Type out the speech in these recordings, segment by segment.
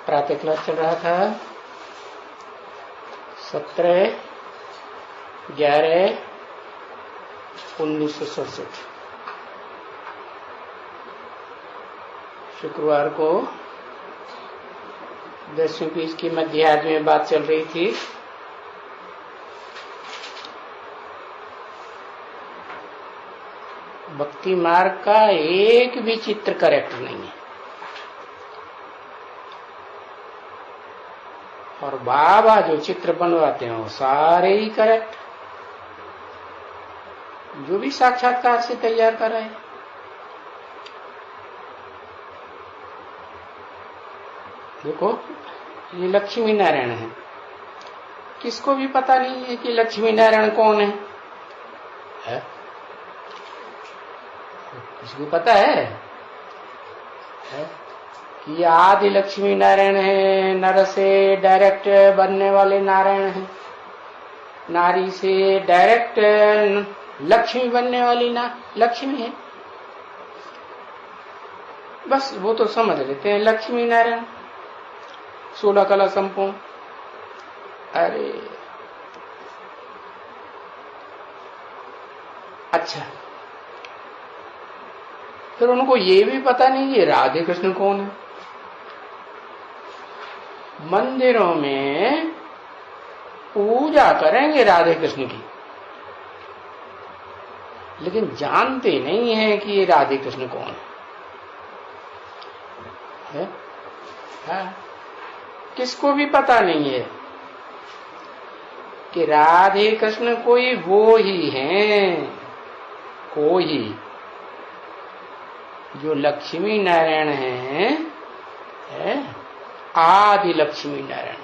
प्रातः क्लास चल रहा था 17/11/1967 शुक्रवार को 10वीं पेज की मध्याह्न में बात चल रही थी। भक्ति मार्ग का एक भी चित्र करेक्ट नहीं है और बाबा जो चित्र बनवाते हैं वो सारे ही करेक्ट, जो भी साक्षात्कार से तैयार कर रहे हैं। देखो ये लक्ष्मी नारायण है, किसको भी पता नहीं है कि लक्ष्मी नारायण कौन है? किसी को पता है कि आदि लक्ष्मी नारायण है, नर से डायरेक्ट बनने वाले नारायण है, नारी से डायरेक्ट लक्ष्मी बनने वाली लक्ष्मी है। बस वो तो समझ लेते हैं लक्ष्मी नारायण 16 कला संपूर्ण। अरे अच्छा, फिर उनको ये भी पता नहीं ये राधे कृष्ण कौन है। मंदिरों में पूजा करेंगे राधे कृष्ण की, लेकिन जानते नहीं है कि ये राधे कृष्ण कौन है? हाँ, किसको भी पता नहीं है कि राधे कृष्ण कोई वो ही हैं, कोई जो लक्ष्मी नारायण है, आदि लक्ष्मी नारायण।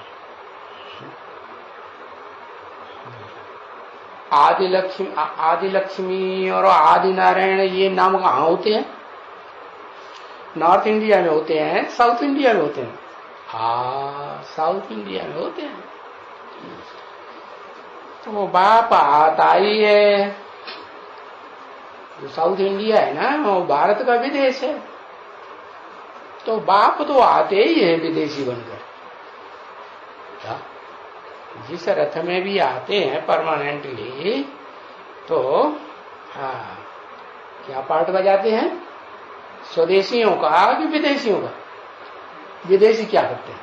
आदि लक्ष्मी और आदि नारायण ये नाम कहाँ होते हैं? नॉर्थ इंडिया में होते हैं, साउथ इंडिया में होते हैं? साउथ इंडिया में होते हैं। तो वो बाप आता ही है, जो साउथ इंडिया है ना वो भारत का विदेश है, तो बाप तो आते ही है विदेशी बनकर। क्या जिस रथ में भी आते हैं परमानेंटली, तो क्या पार्ट बजाते हैं? स्वदेशियों का कि विदेशियों का? विदेशी क्या करते हैं?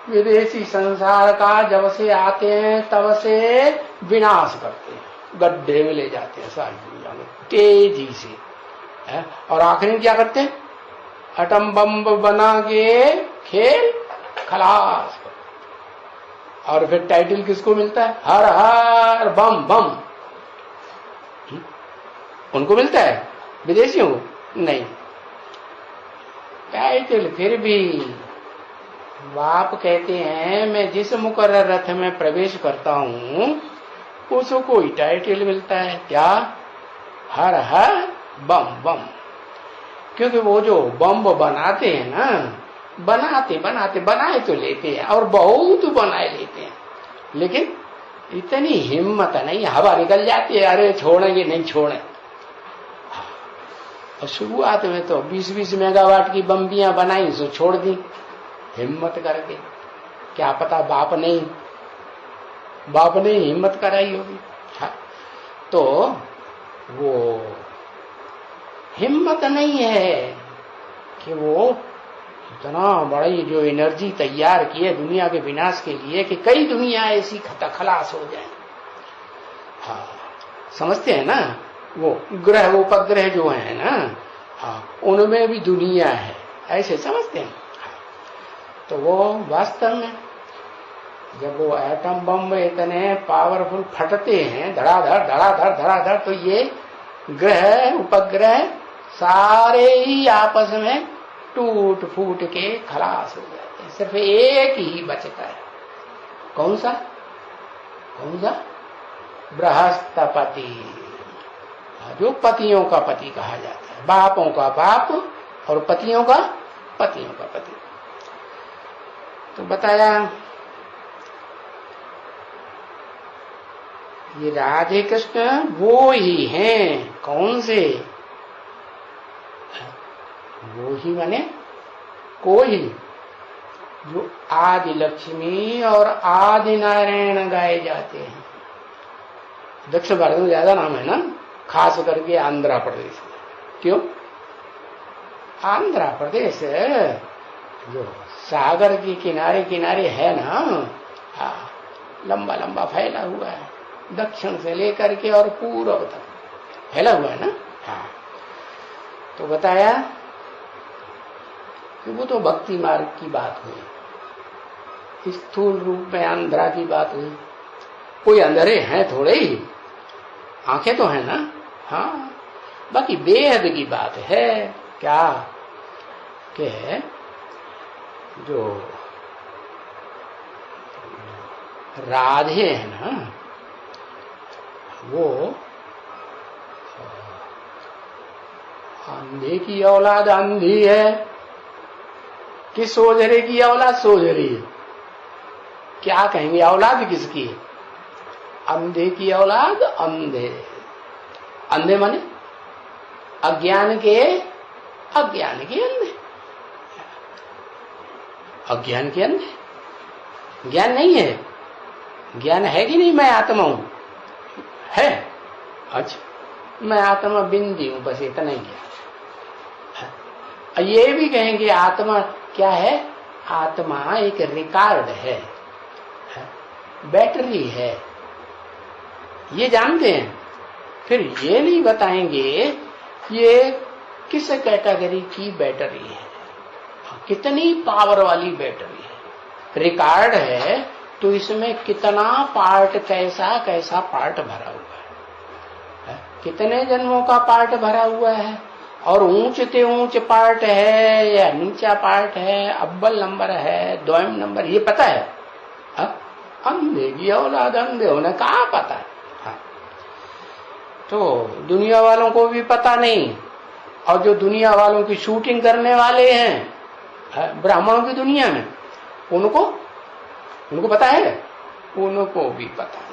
विदेशी संसार का जब से आते हैं तब से विनाश करते हैं, गड्ढे में ले जाते हैं सारी दुनिया में तेजी से। और आखिर में क्या करते हैं? एटम बम बना के खेल खलास। और फिर टाइटल किसको मिलता है? हर हर बम बम। उनको मिलता है, विदेशियों को नहीं। टाइटल फिर भी बाप कहते हैं मैं जिस मुकर्रर रथ में प्रवेश करता हूं उसको कोई टाइटल मिलता है। क्या? हर हर बम बम। क्योंकि वो जो बम बनाते हैं ना, बनाए तो लेते हैं और बहुत बनाए लेते हैं, लेकिन इतनी हिम्मत नहीं, हवा निकल जाती है, अरे छोड़ेंगे नहीं छोड़े। और शुरुआत में तो 20-20 मेगावाट की बम्बियां बनाई, सो छोड़ दी हिम्मत करके। क्या पता बाप ने हिम्मत कराई होगी। तो वो हिम्मत नहीं है कि वो इतना बड़ी जो एनर्जी तैयार की है दुनिया के विनाश के लिए कि कई दुनिया ऐसी खलास हो जाए। समझते हैं ना? वो ग्रह उपग्रह जो है ना, उनमें भी दुनिया है, ऐसे समझते हैं। तो वो वास्तव में जब वो एटम बम इतने पावरफुल फटते हैं धड़ाधड़, तो ये ग्रह उपग्रह सारे ही आपस में टूट फूट के खलास हो जाते हैं। सिर्फ एक ही बचता है। कौन सा? बृहस्पति, जो पतियों का पति कहा जाता है, बापों का बाप और पतियों का पति। तो बताया ये राधे कृष्ण वो ही हैं। कौन से? वो ही माने कोई जो आदि लक्ष्मी और आदि नारायण गाए जाते हैं। दक्षिण भारत में ज्यादा नाम है ना, खास करके आंध्र प्रदेश में। क्यों? आंध्र प्रदेश जो सागर के किनारे किनारे है ना, हाँ, लंबा लंबा फैला हुआ है, दक्षिण से लेकर के और पूर्व तक फैला हुआ है ना। हाँ, तो बताया कि वो तो भक्ति मार्ग की बात हुई, स्थूल रूप में आंध्रा की बात हुई। कोई अंधेरे हैं थोड़े ही, आंखें तो है ना। हाँ, बाकी बेहद की बात है क्या कि जो राधे है ना, वो अंधे की औलाद अंधी है कि सोजरे की औलाद सोजरी है? क्या कहेंगे, औलाद किसकी है? अंधे की औलाद अंधे। अंधे माने अज्ञान के अंधे, अज्ञान के अंधे। ज्ञान नहीं है, ज्ञान है कि नहीं मैं आत्मा हूं, है। अच्छा, मैं आत्मा बिंदी हूं, बस इतना ही ज्ञान। ये भी कहेंगे आत्मा क्या है? आत्मा एक रिकॉर्ड है, बैटरी है, ये जानते हैं। फिर ये नहीं बताएंगे ये किस कैटेगरी की बैटरी है, कितनी पावर वाली बैटरी है। रिकॉर्ड है तो इसमें कितना पार्ट, कैसा कैसा पार्ट भरा हुआ है, कितने जन्मों का पार्ट भरा हुआ है, और ऊंच से ऊंच पार्ट है या नीचा पार्ट है, अव्वल नंबर है, द्वयम नंबर, ये पता है? अंधे की औलाद अंधे होने कहाँ पता है? हाँ। तो दुनिया वालों को भी पता नहीं, और जो दुनिया वालों की शूटिंग करने वाले हैं ब्राह्मणों की दुनिया में, उनको पता है, उनको भी पता है।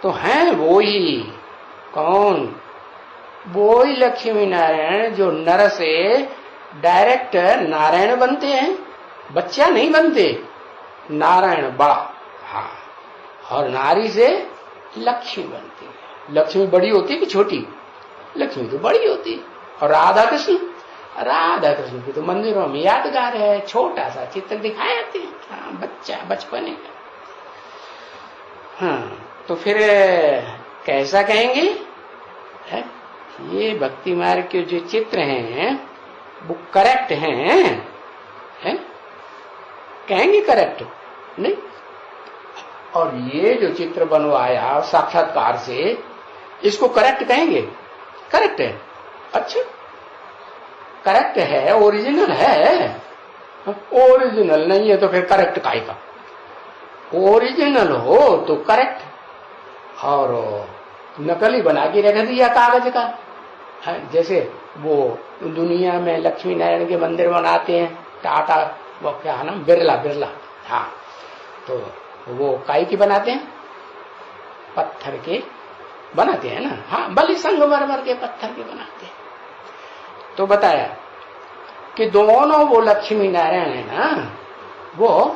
तो हैं वो ही, कौन? वो ही लक्ष्मी नारायण जो नर से डायरेक्ट नारायण बनते हैं, बच्चा नहीं बनते, नारायण बड़ा। हाँ, और नारी से लक्ष्मी बनती है। लक्ष्मी बड़ी होती है कि छोटी? लक्ष्मी तो बड़ी होती है। और राधा कृष्ण की तो मंदिरों में यादगार है, छोटा सा चित्र दिखाए जाते हैं। हाँ, बच्चा बचपने का। हाँ, तो फिर कैसा कहेंगे है? ये भक्ति मार्ग के जो चित्र हैं वो करेक्ट हैं, है? कहेंगे करेक्ट नहीं? और ये जो चित्र बनवाया साक्षात्कार से, इसको करेक्ट कहेंगे? करेक्ट है। अच्छा, करेक्ट है, ओरिजिनल है। ओरिजिनल नहीं है तो फिर करेक्ट काहे का? ओरिजिनल हो तो करेक्ट, और नकली बना के रख दिया कागज का। जैसे वो दुनिया में लक्ष्मी नारायण के मंदिर बनाते हैं, टाटा, वो क्या है ना, बिरला। हाँ, तो वो काई की बनाते हैं? पत्थर के बनाते हैं ना। हाँ, बलि संगमरमर के पत्थर के बनाते हैं। तो बताया कि दोनों वो लक्ष्मी नारायण है ना, वो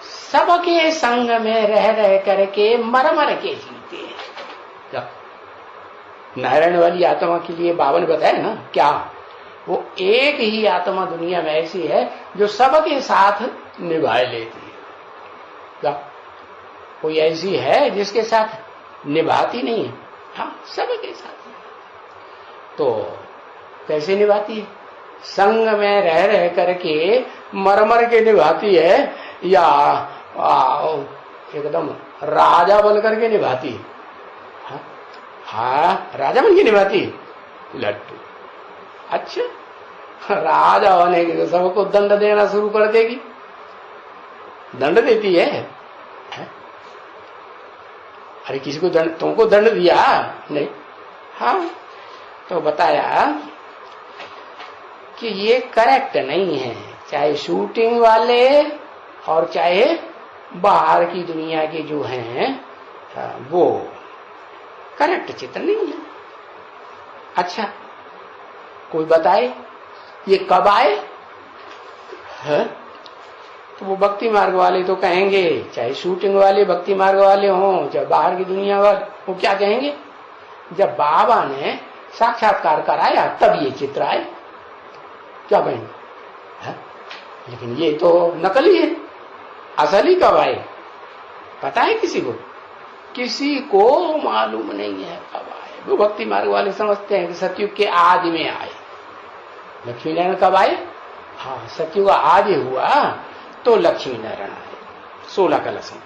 सबके संग में रह करके मर के जीते हैं। नारायण वाली आत्मा के लिए बाबा ने बताया ना, क्या वो एक ही आत्मा दुनिया में ऐसी है जो सबके साथ निभाए लेती है। क्या कोई ऐसी है जिसके साथ निभाती नहीं है? हाँ, सबके साथ। तो कैसे निभाती है? संग में रह करके मर के निभाती है, या एकदम राजा बन करके निभाती है? हाँ, राजा बन के निभाती है लड्डू। अच्छा, राजा होने के सबको दंड देना शुरू कर देगी, दंड देती है? अरे किसी को दंड, तुमको दंड दिया नहीं? हाँ, तो बताया कि ये करेक्ट नहीं है, चाहे शूटिंग वाले और चाहे बाहर की दुनिया के जो हैं वो करेक्ट चित्र नहीं है। अच्छा, कोई बताए ये कब आए है? तो वो भक्ति मार्ग वाले तो कहेंगे, चाहे शूटिंग वाले भक्ति मार्ग वाले हों, चाहे बाहर की दुनिया वाले, वो क्या कहेंगे, जब बाबा ने साक्षात्कार कराया तब ये चित्र आए, क्या कहेंगे? लेकिन ये तो नकली है, असली कब आए पता है किसी को? किसी को मालूम नहीं है कब आए। वो भक्ति मार्ग वाले समझते हैं कि सतयुग के आदि में आए। लक्ष्मी नारायण कब आए? हाँ, सतयुग आदि हुआ तो लक्ष्मी नारायण आए 16 कलश में।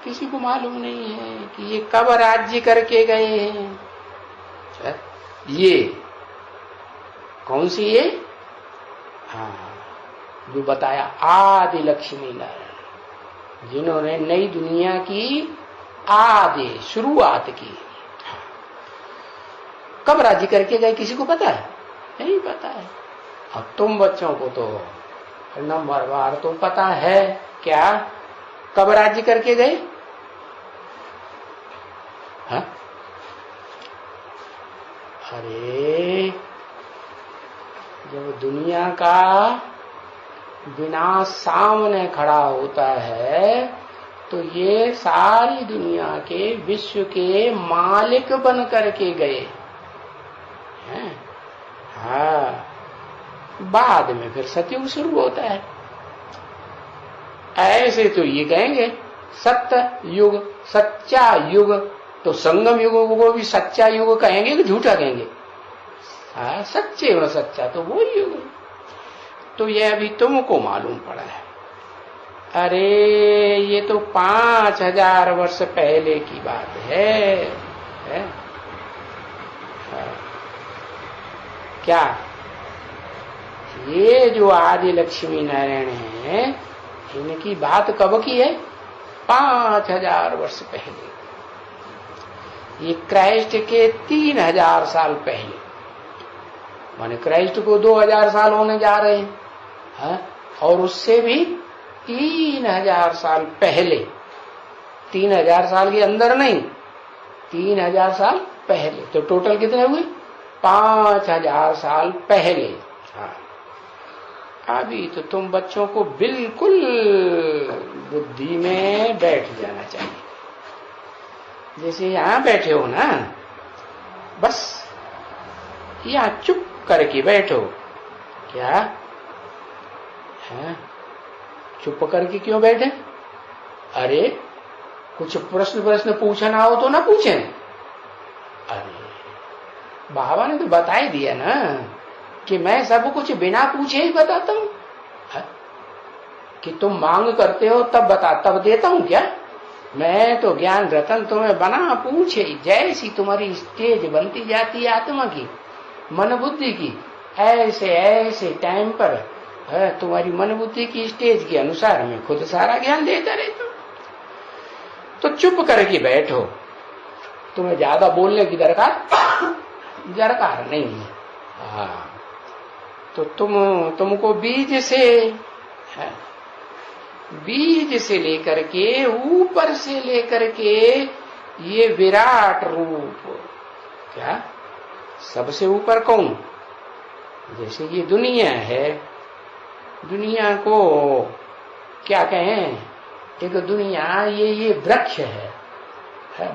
किसी को मालूम नहीं है कि ये कब राज्य करके गए हैं। ये कौन सी ये? हाँ, जो बताया आदि लक्ष्मी नारायण, जिन्होंने नई दुनिया की आदि शुरुआत की। कब राज्य करके गए किसी को पता है? नहीं पता है। अब तुम बच्चों को तो नंबर बार तो पता है। क्या कब राज्य करके गए? हाँ? अरे जब दुनिया का विनाश सामने खड़ा होता है तो ये सारी दुनिया के विश्व के मालिक बन करके गए हैं। हाँ, बाद में फिर सतयुग शुरू होता है। ऐसे तो ये कहेंगे सत्य युग, सच्चा युग। तो संगम युग को भी सच्चा युग कहेंगे कि झूठा कहेंगे? हाँ, सच्चे और सच्चा तो वो युग। तो ये अभी तुमको मालूम पड़ा है। अरे ये तो 5000 वर्ष पहले की बात है? हाँ। क्या ये जो आदि लक्ष्मी नारायण हैं, इनकी बात कब की है? 5000 वर्ष पहले। ये क्राइस्ट के 3000 साल पहले, माने क्राइस्ट को 2000 साल होने जा रहे हैं। हाँ? और उससे भी 3000 साल पहले, 3000 साल के अंदर नहीं, 3000 साल पहले। तो टोटल कितने हुए? 5000 साल पहले। हाँ, अभी तो तुम बच्चों को बिल्कुल बुद्धि में बैठ जाना चाहिए। जैसे यहां बैठे हो ना, बस यहां चुप करके बैठो। क्या है? चुप करके क्यों बैठे? अरे कुछ प्रश्न पूछना हो तो ना पूछें। अरे बाबा ने तो बता ही दिया ना कि मैं सब कुछ बिना पूछे ही बताता हूं। कि तुम मांग करते हो तब देता हूं क्या? मैं तो ज्ञान रतन तुम्हें बना पूछे, जैसी तुम्हारी स्टेज बनती जाती है आत्मा की, मन बुद्धि की, ऐसे ऐसे टाइम पर तुम्हारी मन बुद्धि की स्टेज के अनुसार मैं खुद सारा ज्ञान देता रहता हूं। तो चुप करके बैठो। तुम्हें ज्यादा बोलने की दरकार नहीं है। हाँ, तो तुमको बीज से लेकर के ऊपर से लेकर के ये विराट रूप, क्या सबसे ऊपर कौन? जैसे ये दुनिया है, दुनिया को क्या कहें? एक दुनिया ये वृक्ष है,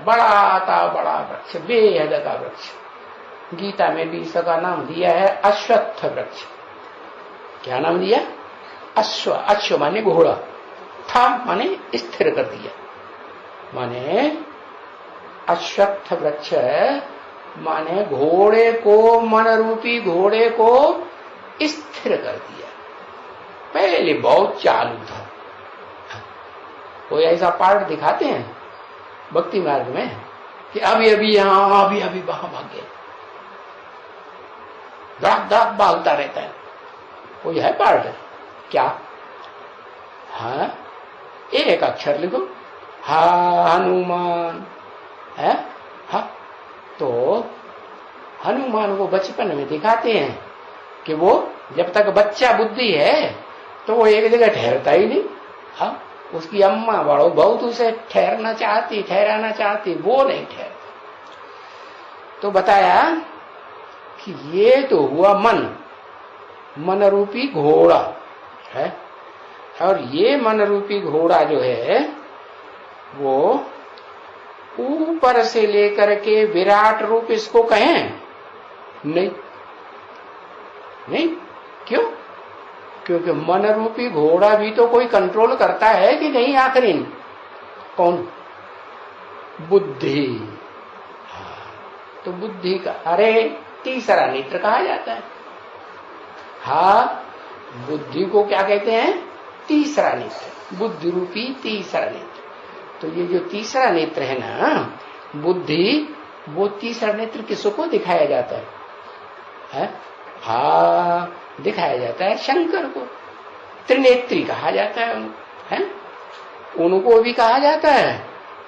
बड़ा वृक्ष, बेहद का वृक्ष। गीता में भी इसका नाम दिया है अश्वत्थ वृक्ष। क्या नाम दिया? अश्व माने घोड़ा, था माने स्थिर कर दिया, माने अश्वत्थ वृक्ष माने घोड़े को, मन रूपी घोड़े को स्थिर कर दिया। पहले बहुत चालू था। कोई ऐसा पार्ट दिखाते हैं भक्ति मार्ग में कि अभी यहां अभी वहां भाग गया, धड़क भागता रहता है। कोई है पार्ट? क्या? हाँ, एक अक्षर लिखो, हा हनुमान है। हाँ, तो हनुमान को बचपन में दिखाते हैं कि वो जब तक बच्चा बुद्धि है तो वो एक जगह ठहरता ही नहीं। हाँ, उसकी अम्मा बड़ो बहुत उसे ठहराना चाहती, वो नहीं ठहरता। तो बताया कि ये तो हुआ मन, मन रूपी घोड़ा है, और ये मन रूपी घोड़ा जो है वो ऊपर से लेकर के विराट रूप इसको कहें नहीं, नहीं क्यों? क्योंकि मन रूपी घोड़ा भी तो कोई कंट्रोल करता है कि नहीं आखिरी? कौन? बुद्धि। तो बुद्धि का अरे तीसरा नेत्र कहा जाता है। हाँ, बुद्धि को क्या कहते हैं? तीसरा नेत्र, बुद्धि रूपी तीसरा नेत्र। तो ये जो तीसरा नेत्र है ना बुद्धि, वो तीसरा नेत्र किसको दिखाया जाता है? हाँ, दिखाया जाता है शंकर को। त्रिनेत्री कहा जाता है, उनको भी कहा जाता है।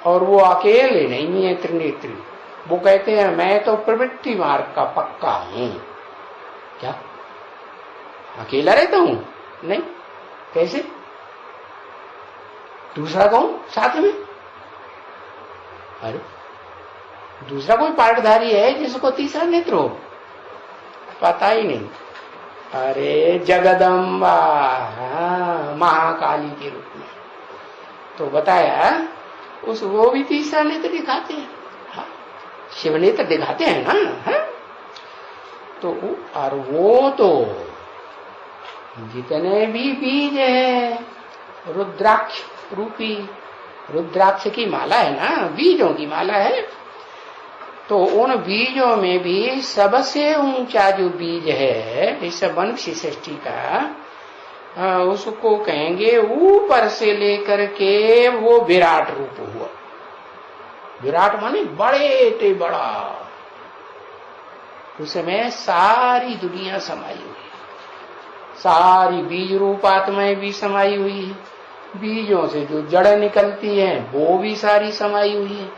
और वो अकेले नहीं है त्रिनेत्री, वो कहते हैं मैं तो प्रवृत्ति मार्ग का पक्का हूं। क्या अकेला रहता हूं? नहीं, कैसे? दूसरा कौन साथ में? अरे दूसरा कोई पार्टधारी है जिसको तीसरा नेत्र हो? पता ही नहीं। अरे जगदम्बा, हाँ, महाकाली के रूप में। तो बताया उस वो भी तीसरा नेत्र दिखाते हैं। हाँ, शिव नेत्र दिखाते हैं ना। हाँ? तो और वो तो जितने भी बीज है रुद्राक्ष रूपी, रुद्राक्ष की माला है ना, बीजों की माला है। तो उन बीजों में भी सबसे ऊंचा जो बीज है इस मनुष्य सृष्टि का, उसको कहेंगे ऊपर से लेकर के वो विराट रूप हुआ। विराट माने बड़े ते बड़ा, उसमें सारी दुनिया समाई हुई है, सारी बीज रूप आत्माएं भी समाई हुई है, बीजों से जो जड़ निकलती हैं वो भी सारी समाई हुई है,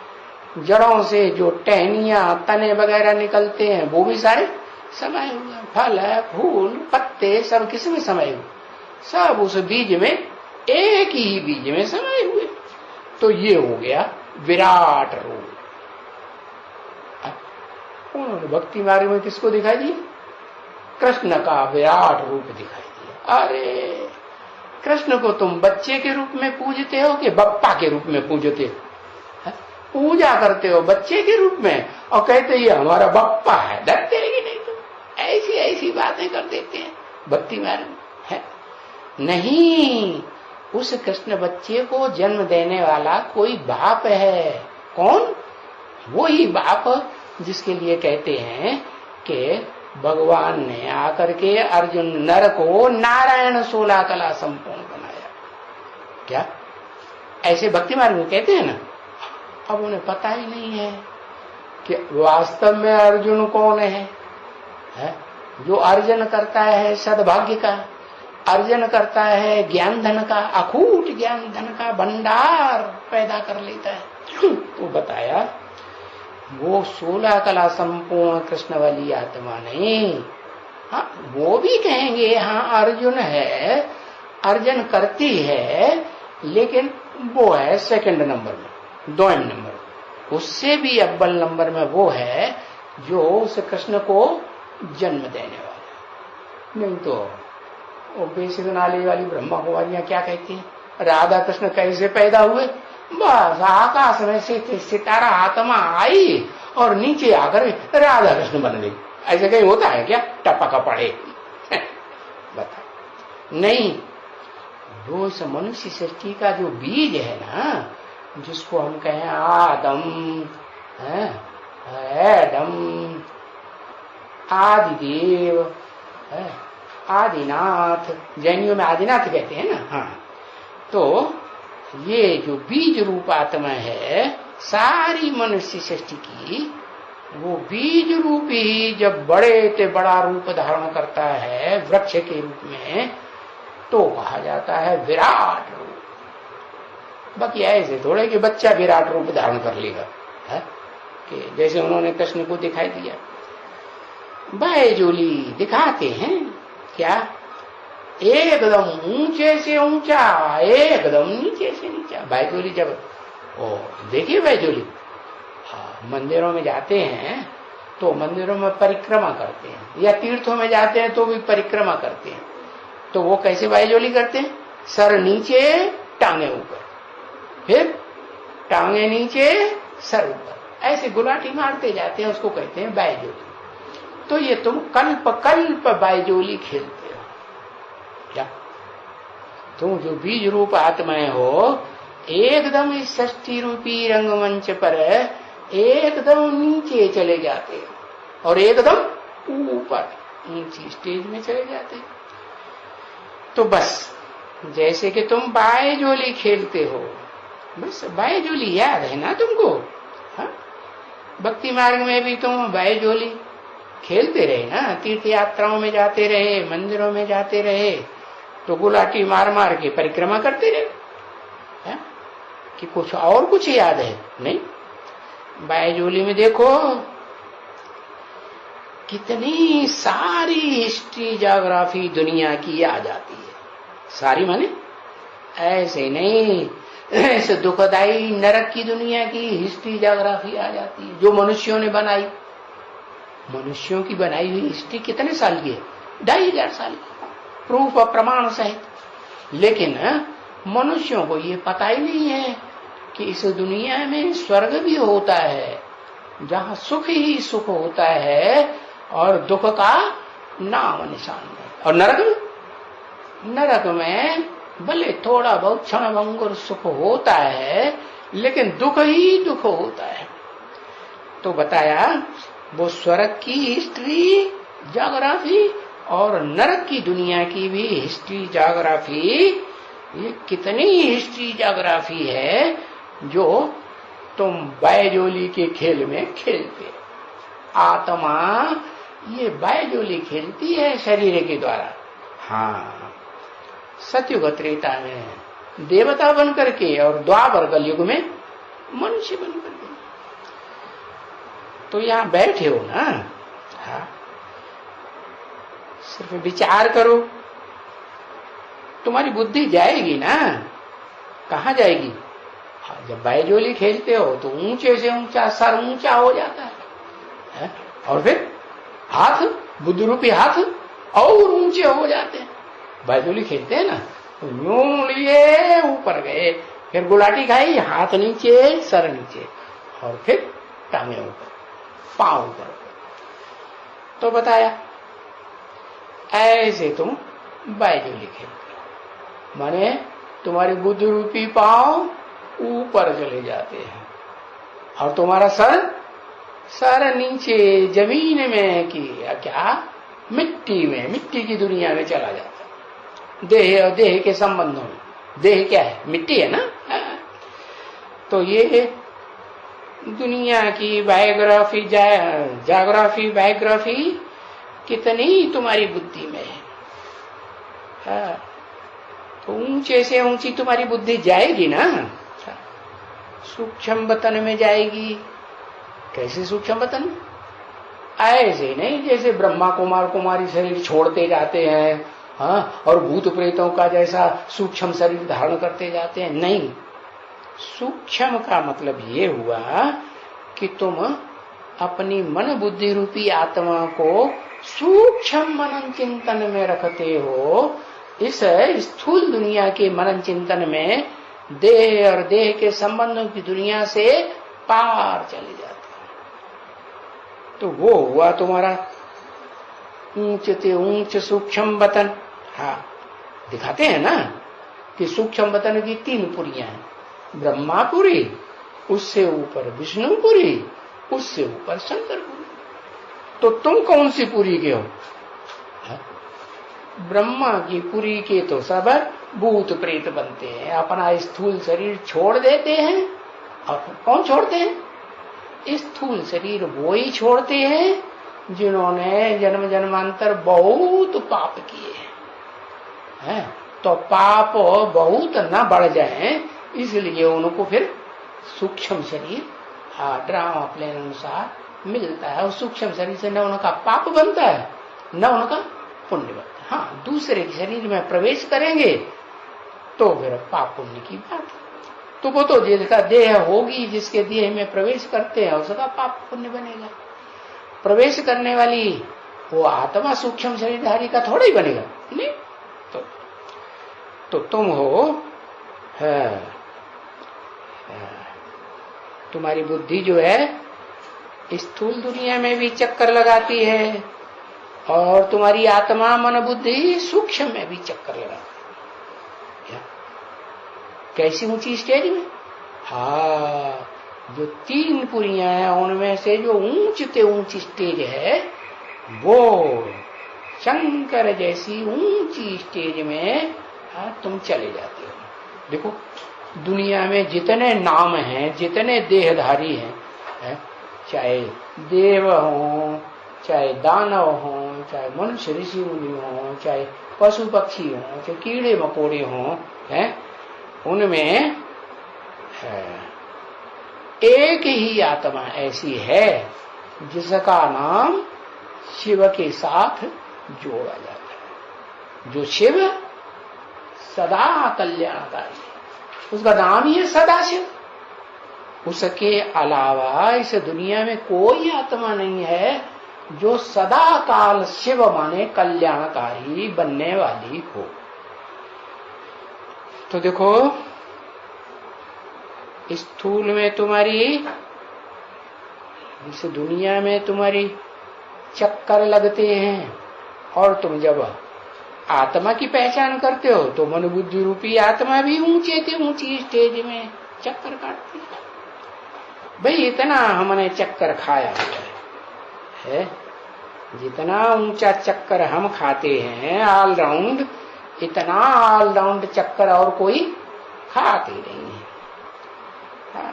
जड़ों से जो टहनियां तने वगैरह निकलते हैं वो भी सारे समाये हुए हैं, फल है फूल पत्ते सब किसमें समाये हुए? सब उस बीज में, एक ही बीज में समाये हुए। तो ये हो गया विराट रूप। उन्होंने भक्ति मार्ग में किसको दिखाई दिया? कृष्ण का विराट रूप दिखाई दिया। अरे कृष्ण को तुम बच्चे के रूप में पूजते हो कि बप्पा के रूप में पूजते हो? पूजा करते हो बच्चे के रूप में और कहते ये हमारा बप्पा है। डरते हैं कि नहीं? तो ऐसी ऐसी बातें कर देते हैं भक्ति मार्ग में, है नहीं। उस कृष्ण बच्चे को जन्म देने वाला कोई बाप है। कौन? वो ही बाप जिसके लिए कहते हैं कि भगवान ने आकर के अर्जुन नर को नारायण 16 कला संपूर्ण बनाया। क्या ऐसे भक्ति मार्ग में कहते हैं ना। अब उन्हें पता ही नहीं है कि वास्तव में अर्जुन कौन है? जो अर्जन करता है सद्भाग्य का, अर्जन करता है ज्ञान धन का, अखूट ज्ञान धन का भंडार पैदा कर लेता है। तो बताया वो 16 कला संपूर्ण कृष्ण वाली आत्मा नहीं। हाँ, वो भी कहेंगे हाँ अर्जुन है, अर्जन करती है, लेकिन वो है सेकंड नंबर में, 2 नंबर। उससे भी अव्वल नंबर में वो है जो उस कृष्ण को जन्म देने वाला। नहीं तो वो बेसिक नाले वाली ब्रह्मा कुमारियां क्या कहती हैं? राधा कृष्ण कैसे पैदा हुए? बस आकाश में से सितारा आत्मा आई और नीचे आकर राधा कृष्ण बन गई। ऐसे कहीं होता है क्या? टपका पड़े बता नहीं। वो इस मनुष्य सृष्टि का जो बीज है ना, जिसको हम कहें आदम, एडम, आदिदेव, आदिनाथ, जैनियों में आदिनाथ कहते हैं ना। हाँ, तो ये जो बीज रूप आत्मा है सारी मनुष्य सृष्टि की, वो बीज रूप ही जब बड़े से बड़ा रूप धारण करता है वृक्ष के रूप में, तो कहा जाता है विराट रूप। बाकी ऐसे थोड़े कि बच्चा विराट रूप धारण कर लेगा, है कि जैसे उन्होंने कृष्ण को दिखाई दिया। बैजूली दिखाते हैं क्या? एकदम ऊंचे से ऊंचा, एकदम नीचे से नीचा। बैजूली जब देखिए बैजूली, हाँ, मंदिरों में जाते हैं तो मंदिरों में परिक्रमा करते हैं, या तीर्थों में जाते हैं तो भी परिक्रमा करते हैं। तो वो कैसे बायजोली करते हैं? सर नीचे टांगे ऊपर, फिर टांगे नीचे सर ऊपर, ऐसे गुलाटी मारते जाते हैं, उसको कहते हैं बायजोली। तो ये तुम कल्प कल्प बायजोली खेलते हो क्या? तुम जो बीज रूप आत्माएं हो, एकदम इस षष्ठी रूपी रंगमंच पर एकदम नीचे चले जाते हो और एकदम ऊपर ऊंची स्टेज में चले जाते हो। तो बस जैसे कि तुम बायजोली खेलते हो, बस बायजोली याद है ना तुमको? हाँ? भक्ति मार्ग में भी तुम बायजोली खेलते रहे ना, तीर्थ यात्राओं में जाते रहे, मंदिरों में जाते रहे, तो गुलाटी मार मार के परिक्रमा करते रहे। है? कि कुछ और कुछ याद है? नहीं। बायजोली में देखो कितनी सारी हिस्ट्री ज्योग्राफी दुनिया की आ जाती है। सारी माने ऐसे नहीं, ऐसे दुखदाई नरक की दुनिया की हिस्ट्री ज्योग्राफी आ जाती है जो मनुष्यों ने बनाई। मनुष्यों की बनाई हुई हिस्ट्री कितने साल की है? 2500 साल की, प्रूफ और प्रमाण सहित। लेकिन मनुष्यों को ये पता ही नहीं है कि इस दुनिया में स्वर्ग भी होता है, जहां सुख ही सुख होता है और दुख का नाम निशान है। और नरक में भले थोड़ा बहुत क्षणभंगुर सुख होता है, लेकिन दुख ही दुख होता है। तो बताया वो स्वर्ग की हिस्ट्री ज्योग्राफी और नरक की दुनिया की भी हिस्ट्री ज्योग्राफी, ये कितनी हिस्ट्री ज्योग्राफी है जो तुम बायजोली के खेल में खेलते। आत्मा ये बायजोली खेलती है शरीर के द्वारा। हाँ, सतयुग त्रेता में देवता बन करके और द्वापर कलयुग में मनुष्य बन करके। तो यहां बैठे हो ना, हाँ, सिर्फ विचार करो, तुम्हारी बुद्धि जाएगी ना। कहाँ जाएगी? जब बायजोली खेलते हो तो ऊंचे से ऊंचा सर ऊंचा हो जाता है, और फिर हाथ, बुद्ध रूपी हाथ और ऊंचे हो जाते हैं। बायजोली खेलते हैं ना, तो यूं लिए ऊपर गए, फिर गुलाटी खाई, हाथ नीचे सर नीचे, और फिर टांगे ऊपर, पांव ऊपर। तो बताया ऐसे तुम बायजोली खेलते हो, माने तुम्हारे बुद्ध रूपी पांव ऊपर चले जाते हैं और तुम्हारा सर नीचे जमीन में की क्या, मिट्टी में, मिट्टी की दुनिया में चला जाता है। देह और देह के संबंधों में, देह क्या है? मिट्टी है ना। तो ये दुनिया की बायोग्राफी, ज्योग्राफी, बायोग्राफी कितनी तुम्हारी बुद्धि में है। तो ऊंचे से ऊंची तुम्हारी बुद्धि जाएगी ना, सूक्ष्म वतन में जाएगी। कैसे सूक्ष्म वतन? ऐसे नहीं जैसे ब्रह्मा कुमार कुमारी शरीर छोड़ते जाते हैं, हाँ, और भूत प्रेतों का जैसा सूक्ष्म शरीर धारण करते जाते हैं। नहीं, सूक्ष्म का मतलब ये हुआ कि तुम अपनी मन बुद्धि रूपी आत्मा को सूक्ष्म मनन चिंतन में रखते हो। इस स्थूल दुनिया के मनन चिंतन में देह और देह के संबंधों की दुनिया से पार चले जाते हैं। तो वो हुआ तुम्हारा ऊंच से ऊंच सूक्ष्म वतन। हाँ, दिखाते हैं ना कि सूक्ष्म वतन की 3 पुरियां हैं, ब्रह्मापुरी, उससे ऊपर विष्णुपुरी, उससे ऊपर शंकरपुरी। तो तुम कौन सी पुरी के हो? ब्रह्मा की पुरी के तो सब भूत प्रेत बनते हैं, अपना स्थूल शरीर छोड़ देते हैं। और कौन छोड़ते हैं? स्थूल शरीर वो ही छोड़ते हैं जिन्होंने जन्म जन्मांतर बहुत पाप किए हैं। तो पाप बहुत न बढ़ जाए, इसलिए उनको फिर सूक्ष्म शरीर ड्रामा प्लेन अनुसार मिलता है। और सूक्ष्म शरीर से न उनका पाप बनता है न उनका पुण्य बनता है। हाँ, दूसरे शरीर में प्रवेश करेंगे तो फिर पाप पुण्य की बात है। तो वो तो जिसका देह होगी, जिसके देह में प्रवेश करते हैं उसका पाप पुण्य बनेगा। प्रवेश करने वाली वो आत्मा सूक्ष्म शरीरधारी का थोड़ा ही बनेगा, नहीं? तो तुम हो, तुम्हारी बुद्धि जो है स्थूल दुनिया में भी चक्कर लगाती है और तुम्हारी आत्मा मन बुद्धि सूक्ष्म में भी चक्कर लगाती है। कैसी ऊंची स्टेज में? हाँ, जो 3 पुरियां हैं उनमें से जो ऊंची स्टेज है वो शंकर जैसी ऊंची स्टेज में तुम चले जाते हो। देखो दुनिया में जितने नाम हैं, जितने देहधारी हैं, चाहे देव हो, चाहे दानव हो, चाहे मनुष्य ऋषि मुनि हो, चाहे पशु पक्षी हो, चाहे कीड़े मकोड़े हो, हैं, उनमें एक ही आत्मा ऐसी है जिसका नाम शिव के साथ जोड़ा जाता है। जो शिव सदा कल्याणकारी, उसका नाम ही है सदाशिव। उसके अलावा इस दुनिया में कोई आत्मा नहीं है जो सदा काल शिव माने कल्याणकारी बनने वाली हो। तो देखो स्थूल में तुम्हारी, इस दुनिया में तुम्हारी चक्कर लगते हैं और तुम जब आत्मा की पहचान करते हो तो मन बुद्धि रूपी आत्मा भी ऊंची स्टेज में चक्कर काटती है। भाई इतना हमने चक्कर खाया हुआ है, जितना ऊंचा चक्कर हम खाते हैं ऑलराउंड, इतना ऑलराउंड चक्कर और कोई खाते नहीं है।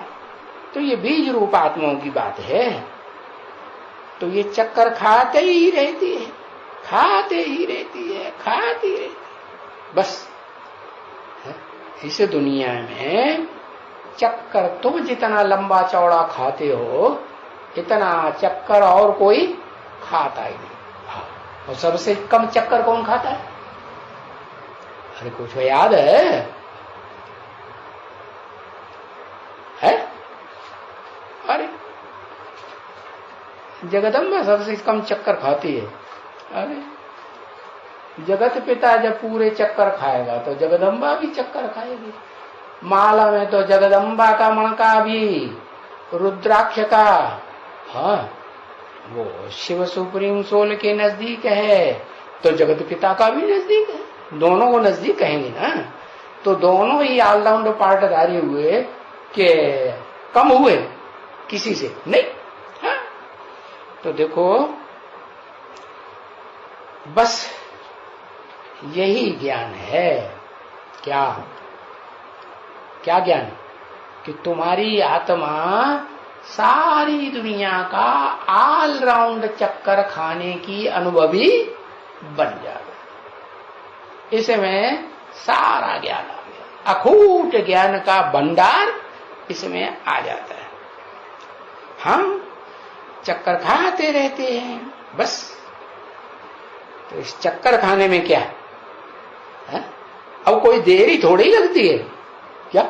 तो ये बीज रूप आत्माओं की बात है। तो ये चक्कर खाते ही रहती है, खाती रहती है बस। इस दुनिया में चक्कर तुम जितना लंबा चौड़ा खाते हो इतना चक्कर और कोई खाता ही नहीं। और सबसे कम चक्कर कौन खाता है? अरे कुछ याद है? अरे जगदम्बा सबसे कम चक्कर खाती है। अरे जगत पिता जब पूरे चक्कर खाएगा तो जगदम्बा भी चक्कर खाएगी। माला में तो जगदम्बा का मणका भी, रुद्राक्ष का, हाँ वो शिव सुप्रीम सोल के नजदीक है तो जगत पिता का भी नजदीक है। दोनों को नजदीक कहेंगे ना, तो दोनों ही ऑलराउंड पार्टधारी हुए कि कम हुए किसी से नहीं। हाँ? तो देखो बस यही ज्ञान है। क्या क्या ज्ञान? कि तुम्हारी आत्मा सारी दुनिया का ऑलराउंड चक्कर खाने की अनुभवी बन जाए। इसमें सारा ज्ञान आ गया, अखूट ज्ञान का भंडार इसमें आ जाता है। हम चक्कर खाते रहते हैं बस। तो इस चक्कर खाने में क्या है? अब कोई देरी थोड़ी लगती है क्या?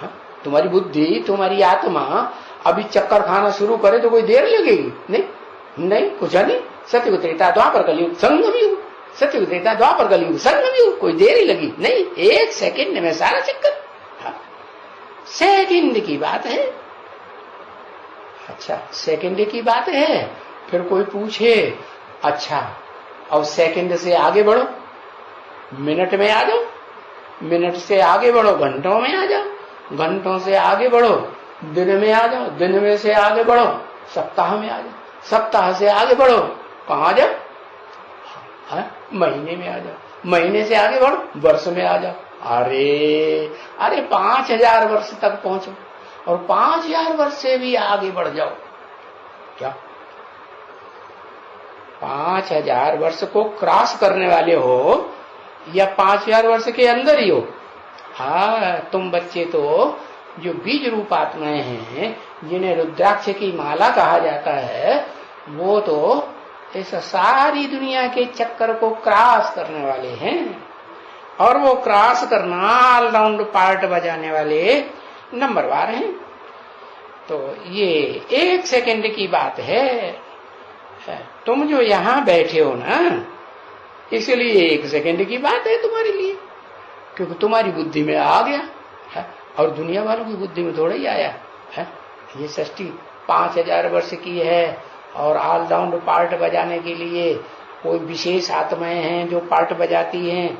हाँ? तुम्हारी बुद्धि, तुम्हारी आत्मा अभी चक्कर खाना शुरू करे तो कोई देर लगेगी? नहीं कुछ नहीं। सत्युग त्रेता द्वापर कलयुग संगम युग, सत्युग त्रेता द्वापर कलयुग संगम युग, कोई देरी लगी नहीं। 1 सेकेंड में सारा चक्कर। हाँ? सेकेंड की बात है। अच्छा सेकेंड की बात है। फिर कोई पूछे अच्छा अब सेकेंड से आगे बढ़ो, मिनट में आ जाओ, मिनट से आगे बढ़ो घंटों में आ जाओ, घंटों से आगे बढ़ो दिन में आ जाओ, दिन में से आगे बढ़ो सप्ताह में आ जाओ, सप्ताह से आगे बढ़ो कहाँ जाओ? महीने में आ जाओ, महीने से आगे बढ़ो वर्ष में आ जाओ। अरे 5000 वर्ष तक पहुंचो और 5000 वर्ष से भी आगे बढ़ जाओ। क्या 5000 वर्ष को क्रॉस करने वाले हो या 5000 वर्ष के अंदर ही हो? हाँ तुम बच्चे तो जो बीज रूप आत्माएं हैं, जिन्हें रुद्राक्ष की माला कहा जाता है, वो तो इस सारी दुनिया के चक्कर को क्रॉस करने वाले हैं। और वो क्रॉस करना ऑलराउंड पार्ट बजाने वाले नंबरवार हैं। तो ये 1 सेकेंड की बात है। है। तुम जो यहां बैठे हो ना, इसलिए 1 सेकंड की बात है तुम्हारे लिए, क्योंकि तुम्हारी बुद्धि में आ गया है, और दुनिया वालों की बुद्धि में थोड़ा ही आया है। ये सृष्टि 5000 वर्ष की है, और ऑलराउंड पार्ट बजाने के लिए कोई विशेष आत्माएं हैं जो पार्ट बजाती हैं।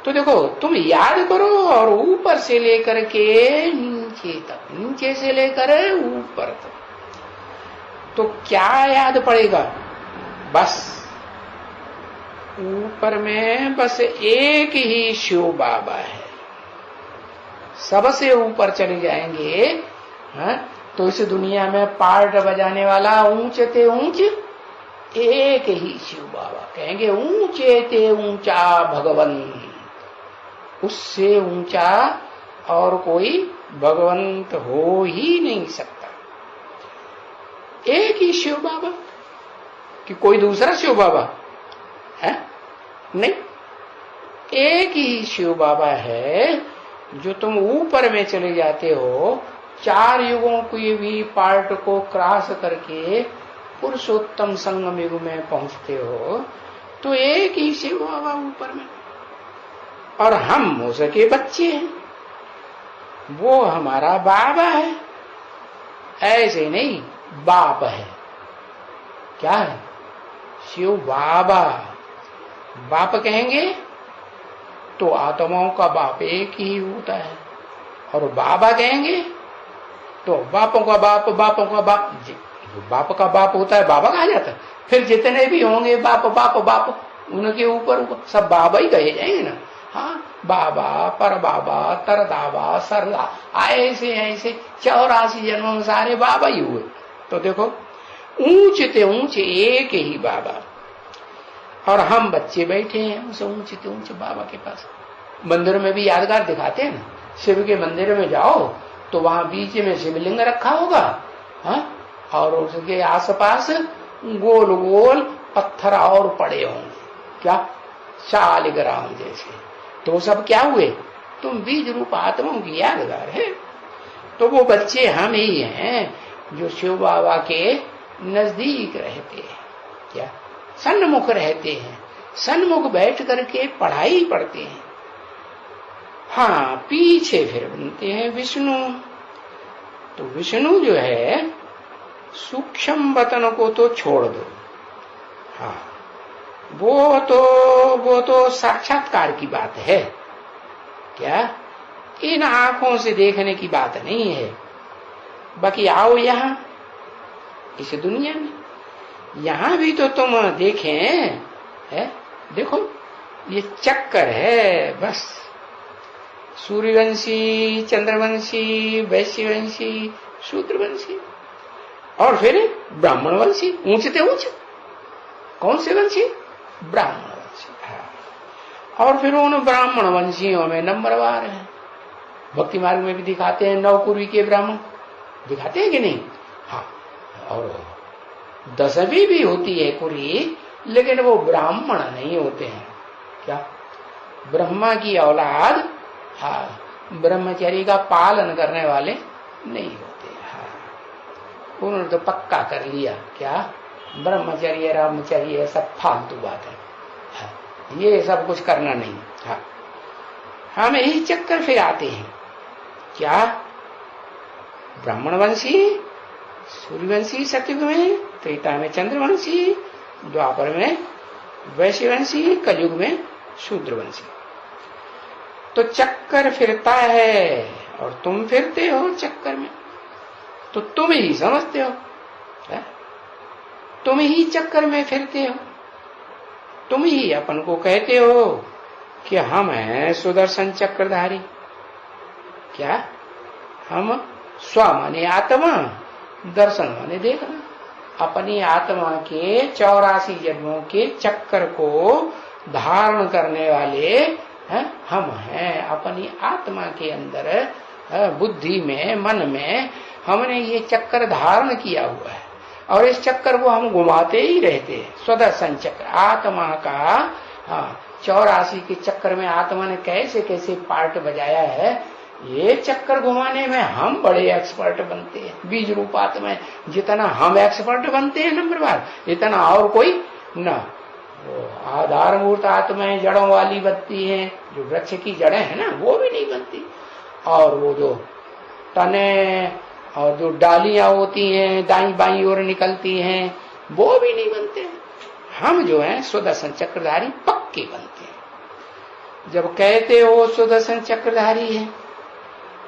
तो देखो, तुम याद करो, और ऊपर से लेकर के नीचे तक, नीचे से लेकर ऊपर तक, तो क्या याद पड़ेगा? बस ऊपर में बस एक ही शिव बाबा है। सबसे ऊपर चले जाएंगे, हाँ, तो इस दुनिया में पार्ट बजाने वाला ऊंचे ते ऊंच एक ही शिव बाबा। कहेंगे ऊंचे ते ऊंचा भगवन, उससे ऊंचा और कोई भगवंत हो ही नहीं सकता। एक ही शिव बाबा, कि कोई दूसरा शिव बाबा है? नहीं, एक ही शिव बाबा है। जो तुम ऊपर में चले जाते हो, 4 युगों की भी पार्ट को क्रॉस करके पुरुषोत्तम संगम युग में पहुंचते हो, तो एक ही शिव बाबा ऊपर में, और हम उसके बच्चे हैं। वो हमारा बाबा है, ऐसे नहीं, बाप है। क्या है? शिव बाबा। बाप कहेंगे तो आत्माओं का बाप एक ही होता है, और बाबा कहेंगे तो बापों का बाप, बापों का बाप, जो बाप का बाप होता है बाबा कहा जाता है। फिर जितने भी होंगे बाप बाप बाप, उनके ऊपर सब बाबा ही कहे जाएंगे ना। हाँ, बाबा, पर बाबा, तरदाबा, सरदा, ऐसे ऐसे 84 जन्मों में सारे बाबा ही हुए। तो देखो, ऊंचते ऊंचे एक ही बाबा, और हम बच्चे बैठे हैं उस ऊंचते ऊंचे बाबा के पास। मंदिर में भी यादगार दिखाते हैं ना, शिव के मंदिर में जाओ तो वहां बीच में शिवलिंग रखा होगा, हाँ, और उसके आसपास गोल गोल पत्थर और पड़े होंगे, क्या शालिग्राम जैसे। तो सब क्या हुए? तुम बीज रूप आत्माओं की यादगार है। तो वो बच्चे हम ही हैं जो शिव बाबा के नजदीक रहते हैं, क्या सन्मुख रहते हैं, सन्मुख बैठ करके पढ़ाई पढ़ते हैं। हाँ, पीछे फिर बनते हैं विष्णु। तो विष्णु जो है, सूक्ष्म वतन को तो छोड़ दो, हाँ, वो तो साक्षात्कार की बात है, क्या इन आंखों से देखने की बात नहीं है। बाकी आओ यहां इस दुनिया में, यहां भी तो तुम देखें, है, देखो ये चक्कर है बस। सूर्यवंशी, चंद्रवंशी, वैश्यवंशी, शूद्रवंशी, और फिर ब्राह्मण वंशी, ऊंचते ऊंच। कौन से वंशी? ब्राह्मण वंशी। और फिर उन ब्राह्मण वंशियों में नंबरवार है। भक्ति मार्ग में भी दिखाते हैं, 9 कुर्वी के ब्राह्मण दिखाते हैं कि नहीं? हाँ, और 10वीं भी होती है कुर्वी, लेकिन वो ब्राह्मण नहीं होते हैं। क्या? ब्रह्मा की औलाद, हाँ, ब्रह्मचर्य का पालन करने वाले नहीं होते। हाँ, उन्होंने तो पक्का कर लिया, क्या ब्रह्मचर्य रामचर्य सब फालतू बात है। हाँ, ये सब कुछ करना नहीं। हाँ, हम यही चक्कर फिर आते हैं, क्या ब्राह्मणवंशी, सूर्यवंशी सतयुग में, त्रेता में चंद्रवंशी, द्वापर में वैश्यवंशी, कलयुग में शूद्रवंशी। तो चक्कर फिरता है, और तुम फिरते हो चक्कर में, तो तुम ही समझते हो, है? तुम ही चक्कर में फिरते हो, तुम ही अपन को कहते हो कि हम हैं सुदर्शन चक्रधारी। क्या? हम स्व माने आत्मा, दर्शन माने देखना। अपनी आत्मा के 84 जन्मों के चक्कर को धारण करने वाले हम हैं। अपनी आत्मा के अंदर बुद्धि में, मन में हमने ये चक्कर धारण किया हुआ है, और इस चक्कर को हम घुमाते ही रहते हैं। स्वदर्शन चक्र आत्मा का, 84 के चक्कर में आत्मा ने कैसे कैसे पार्ट बजाया है, ये चक्कर घुमाने में हम बड़े एक्सपर्ट बनते हैं। बीज रूपात में जितना हम एक्सपर्ट बनते हैं नंबर बार, इतना और कोई ना। वो आधारभूत आत्माएं जड़ों वाली बनती हैं, जो वृक्ष की जड़ें हैं ना, वो भी नहीं बनती। और वो जो तने और जो डालियां होती हैं दाई बाई ओर निकलती हैं, वो भी नहीं बनते। हम जो हैं सुदर्शन चक्रधारी पक्के बनते हैं। जब कहते हो सुदर्शन चक्रधारी है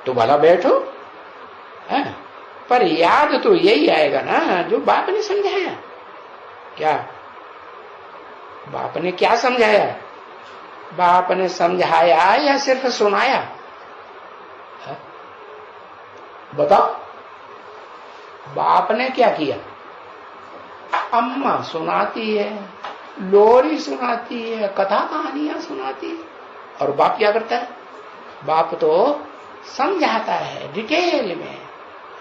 तो भला बैठो है, पर याद तो यही आएगा ना जो बाप ने समझाया। क्या बाप ने क्या समझाया? बाप ने समझाया या सिर्फ सुनाया? बताओ, बाप ने क्या किया? अम्मा सुनाती है, लोरी सुनाती है, कथा कहानियां सुनाती है, और बाप क्या करता है? बाप तो समझाता है डिटेल में।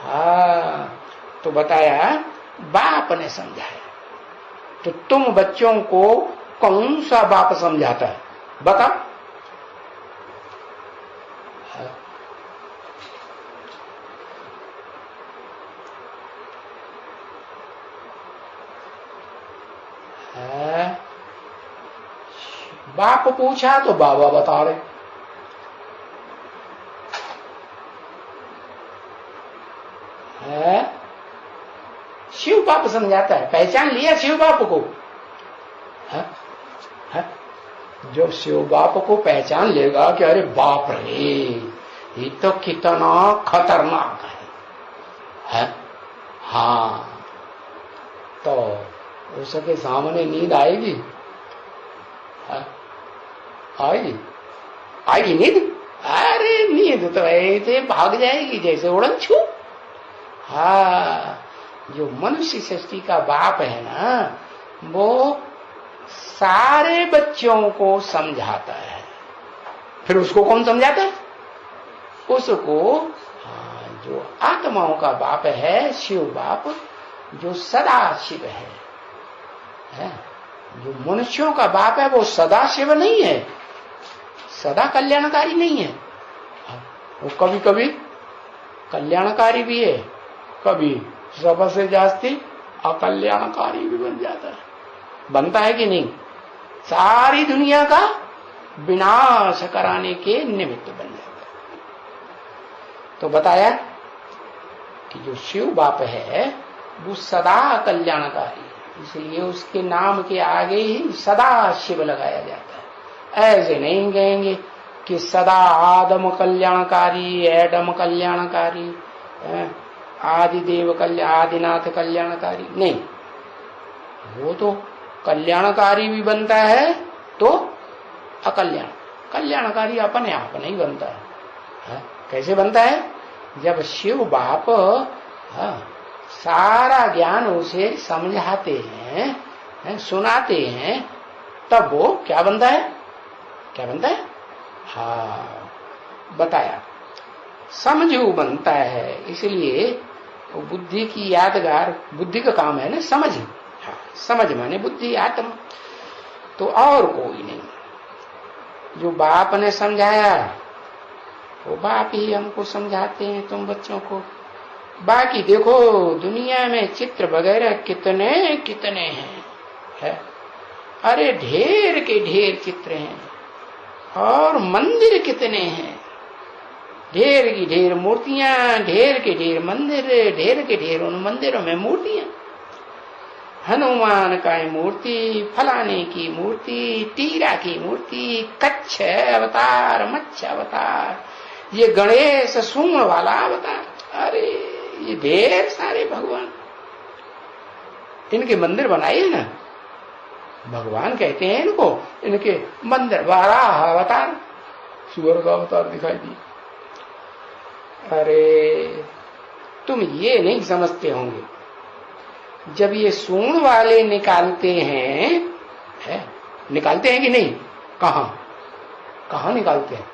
हाँ, तो बताया बाप ने समझाया। तो तुम बच्चों को कौन सा बाप समझाता है? बताओ। बाप पूछा तो बाबा बता रहे। शिव बाप समझाता है। पहचान लिया शिव बाप को? जो शिव बाप को पहचान लेगा कि अरे बाप रे ये तो कितना खतरनाक है? हाँ, तो उसके सामने नींद आएगी? आएगी? आएगी नींद? अरे नींद तो ऐसे भाग जाएगी जैसे उड़न छू। हाँ, जो मनुष्य सृष्टि का बाप है ना, वो सारे बच्चों को समझाता है। फिर उसको कौन समझाता है? उसको जो आत्माओं का बाप है, शिव बाप, जो सदा शिव है। जो मनुष्यों का बाप है वो सदा शिव नहीं है, सदा कल्याणकारी नहीं है। वो कभी कभी कल्याणकारी भी है, कभी सबसे जास्ती अकल्याणकारी भी बन जाता है। बनता है कि नहीं? सारी दुनिया का विनाश कराने के निमित्त बन जाता है। तो बताया कि जो शिव बाप है वो सदा कल्याणकारी, इसलिए उसके नाम के आगे ही सदा शिव लगाया जाता है। ऐसे नहीं कहेंगे कि सदा आदम कल्याणकारी, एडम कल्याणकारी, आदिदेव आदिनाथ कल्याणकारी, नहीं। वो तो कल्याणकारी भी बनता है तो कल्याणकारी अपने आप नहीं बनता है। कैसे बनता है? जब शिव बाप सारा ज्ञान उसे समझाते हैं, सुनाते हैं, तब वो क्या बनता है? क्या बनता है? हाँ, बताया समझू बनता है। इसलिए वो बुद्धि की यादगार, बुद्धि का काम है ना समझ। हाँ, समझ माने बुद्धि, आत्मा, तो और कोई नहीं। जो बाप ने समझाया वो बाप ही हमको समझाते हैं, तुम बच्चों को। बाकी देखो दुनिया में चित्र वगैरह कितने कितने हैं, है? अरे ढेर के ढेर चित्र हैं, और मंदिर कितने हैं, ढेर की ढेर मूर्तियां, ढेर के ढेर मंदिर, ढेर के ढेर उन मंदिरों में मूर्तियां। हनुमान का मूर्ति, फलाने की मूर्ति, टीरा की मूर्ति, कच्छ अवतार, मच्छ अवतार, ये गणेश सूंड वाला अवतार। अरे ये ढेर सारे भगवान, इनके मंदिर बनाए ना, भगवान कहते हैं इनको, इनके मंदिर। वाराह अवतार, सुअर का अवतार दिखाई दिया। अरे तुम ये नहीं समझते होंगे, जब ये सूंड वाले निकालते हैं, निकालते हैं कि नहीं? कहाँ निकालते हैं?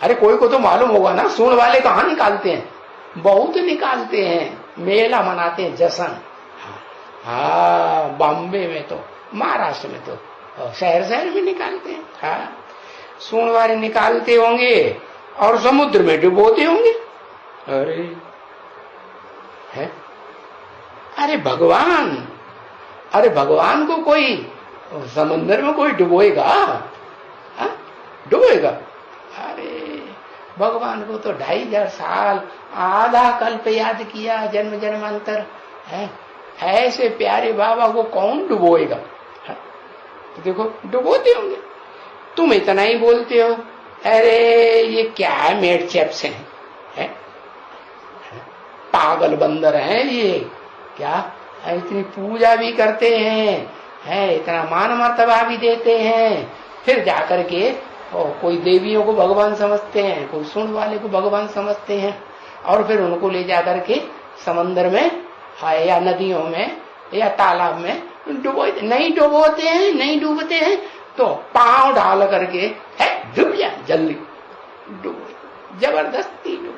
अरे कोई को तो मालूम होगा ना, सूंड वाले कहाँ निकालते हैं? बहुत निकालते हैं, मेला मनाते हैं, जश्न। हाँ, बॉम्बे में तो, महाराष्ट्र में तो, शहर शहर में निकालते हैं। हाँ, सूंड वाले निकालते होंगे और समुद्र में डुबोते होंगे। अरे है, अरे भगवान को कोई समंदर में कोई डुबोएगा? डुबोएगा? अरे भगवान को तो 2500 साल, आधा कल्प याद किया, जन्म जन्मांतर है। ऐसे प्यारे बाबा को कौन डुबोएगा? तो देखो डुबोते होंगे। तुम इतना ही बोलते हो, अरे ये क्या है, मेड चैप्स है? पागल बंदर हैं ये, क्या इतनी पूजा भी करते हैं, इतना मान मर्तबा भी देते हैं, फिर जाकर के कोई देवियों को भगवान समझते हैं, कोई सुन वाले को भगवान समझते हैं, और फिर उनको ले जाकर के समंदर में या नदियों में या तालाब में नहीं डुबोते हैं तो पांव डाल करके है डूब जा, जल्दी डूब, जबरदस्ती डूब।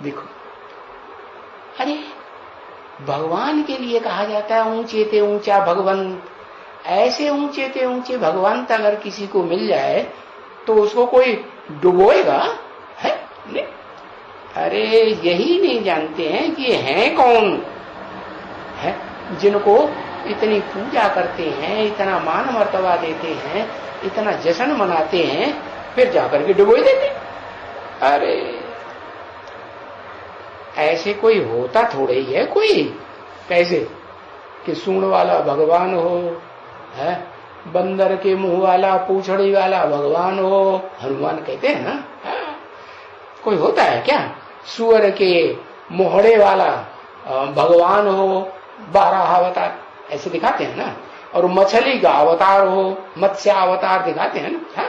देखो, अरे भगवान के लिए कहा जाता है ऊंचे ते ऊंचा भगवंत। ऐसे ऊंचे ते ऊंचे भगवंत अगर किसी को मिल जाए तो उसको कोई डुबोएगा है? नहीं। अरे यही नहीं जानते हैं कि हैं कौन है, जिनको इतनी पूजा करते हैं, इतना मान मर्तबा देते हैं, इतना जश्न मनाते हैं, फिर जाकर के डुबो देते। अरे ऐसे कोई होता थोड़े ही है कोई, कैसे कि सूंड वाला भगवान हो, है बंदर के मुंह वाला पूछड़ी वाला भगवान हो, हनुमान कहते हैं ना। कोई होता है क्या? सुअर के मोहड़े वाला भगवान हो, 12 अवतार ऐसे दिखाते हैं ना, और मछली का अवतार हो, मत्स्य अवतार दिखाते हैं ना।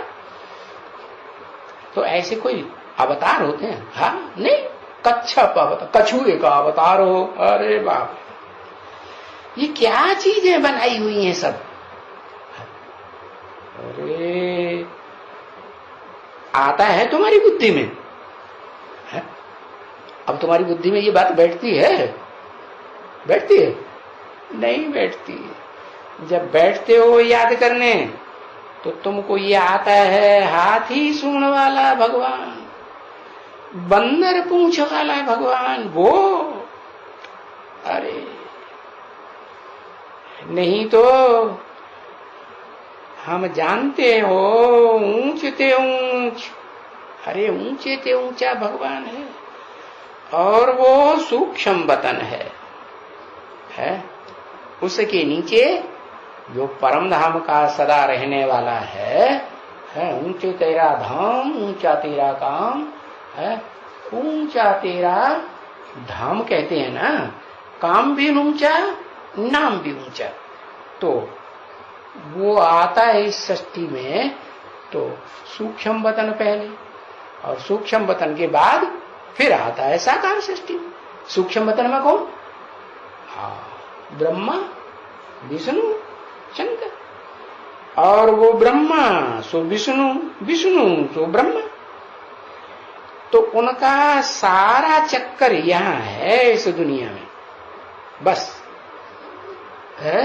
तो ऐसे कोई अवतार होते हैं? हाँ नहीं, कच्छप अवतार, कछुए का अवतार हो। अरे बाप, ये क्या चीजें बनाई हुई हैं सब। अरे आता है तुम्हारी बुद्धि में है? अब तुम्हारी बुद्धि में ये बात बैठती है? नहीं बैठती। जब बैठते हो याद करने तो तुमको ये आता है, हाथी सूंड वाला भगवान, बंदर पूंछ वाला भगवान वो। अरे नहीं तो हम जानते हो ऊंचे ते ऊंच, अरे ऊंचे ते ऊंचा भगवान है, और वो सूक्ष्म वतन है? उसके नीचे जो परम धाम का सदा रहने वाला है ऊंचे तेरा धाम, ऊंचा तेरा काम है, ऊंचा तेरा धाम कहते हैं ना, काम भी ऊंचा, नाम भी ऊंचा। तो वो आता है इस सृष्टि में, तो सूक्ष्म वतन पहले, और सूक्ष्म वतन के बाद फिर आता है साकार सृष्टि में। सूक्ष्म वतन में कौन? ब्रह्मा, विष्णु, शंकर, और वो ब्रह्मा सो विष्णु, विष्णु सो ब्रह्मा। तो उनका सारा चक्कर यहां है इस दुनिया में, बस है।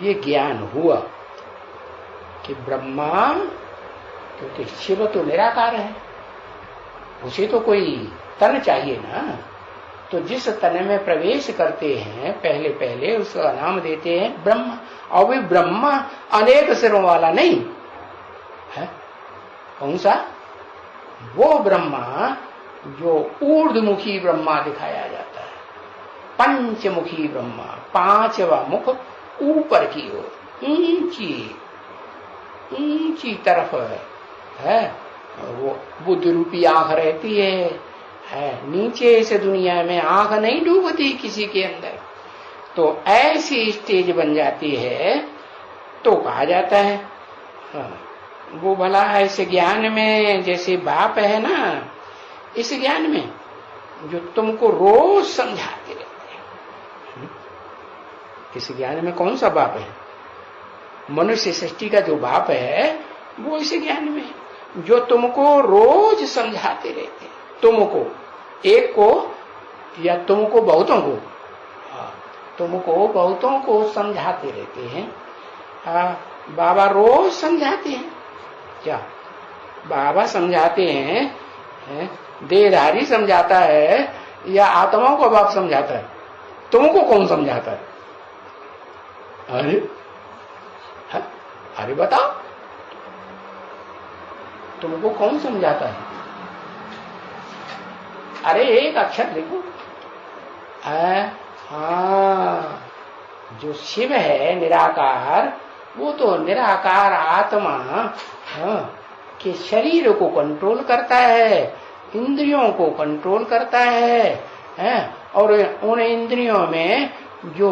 ये ज्ञान हुआ कि ब्रह्मा, क्योंकि शिव तो निराकार है, उसे तो कोई तन चाहिए ना, तो जिस तन में प्रवेश करते हैं पहले पहले उसका नाम देते हैं ब्रह्मा। और वे ब्रह्मा अनेक सिरों वाला नहीं है। कौन सा? वो ब्रह्मा जो ऊर्ध्वमुखी ब्रह्मा दिखाया जाता है, पंचमुखी ब्रह्मा, 5वां मुख ऊपर की ओर, ऊंची तरफ है। वो बुद्ध रूपी आंख रहती है, नीचे इस दुनिया में आंख नहीं डूबती किसी के अंदर। तो ऐसी स्टेज बन जाती है तो कहा जाता है वो भला ऐसे ज्ञान में जैसे बाप है ना, इस ज्ञान में जो तुमको रोज समझाते रहते हैं। इस ज्ञान में कौन सा बाप है? मनुष्य सृष्टि का जो बाप है वो इस ज्ञान में है, जो तुमको रोज समझाते रहते हैं, तुमको एक को या तुमको बहुतों को, तुमको बहुतों को समझाते रहते हैं। बाबा रोज समझाते हैं क्या? बाबा समझाते हैं, देहधारी समझाता है या आत्माओं को बाप समझाता है? तुमको कौन समझाता है? अरे अरे बताओ, तुमको कौन समझाता है? अरे एक अक्षर लिखो। हाँ, जो शिव है निराकार, वो तो निराकार आत्मा के शरीर को कंट्रोल करता है, इंद्रियों को कंट्रोल करता है, और उन इंद्रियों में जो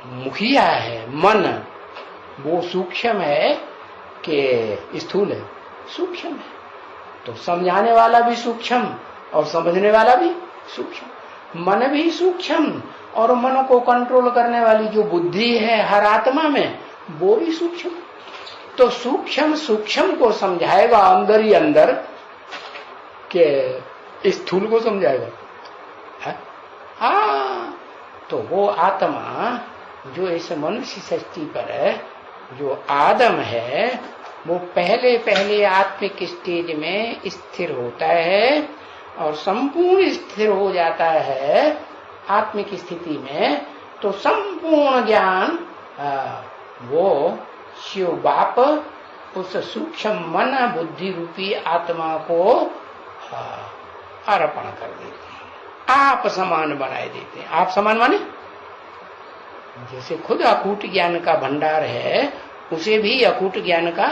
मुखिया है मन, वो सूक्ष्म है कि स्थूल है? सूक्ष्म है। तो समझाने वाला भी सूक्ष्म और समझने वाला भी सूक्ष्म, मन भी सूक्ष्म, और मन को कंट्रोल करने वाली जो बुद्धि है हर आत्मा में, वो भी सूक्ष्म। तो सूक्ष्म सूक्ष्म को समझाएगा अंदर ही अंदर के स्थूल को समझाएगा। हाँ, तो वो आत्मा जो इस मनुष्य सृष्टि पर जो आदम है, वो पहले पहले आत्मिक स्टेज में स्थिर होता है और संपूर्ण स्थिर हो जाता है आत्मिक स्थिति में। तो संपूर्ण ज्ञान वो शिव बाप उस सूक्ष्म मन बुद्धि रूपी आत्मा को अर्पण कर देते हैं, आप समान बनाए देते हैं। आप समान माने जैसे खुद अकूट ज्ञान का भंडार है, उसे भी अकूट ज्ञान का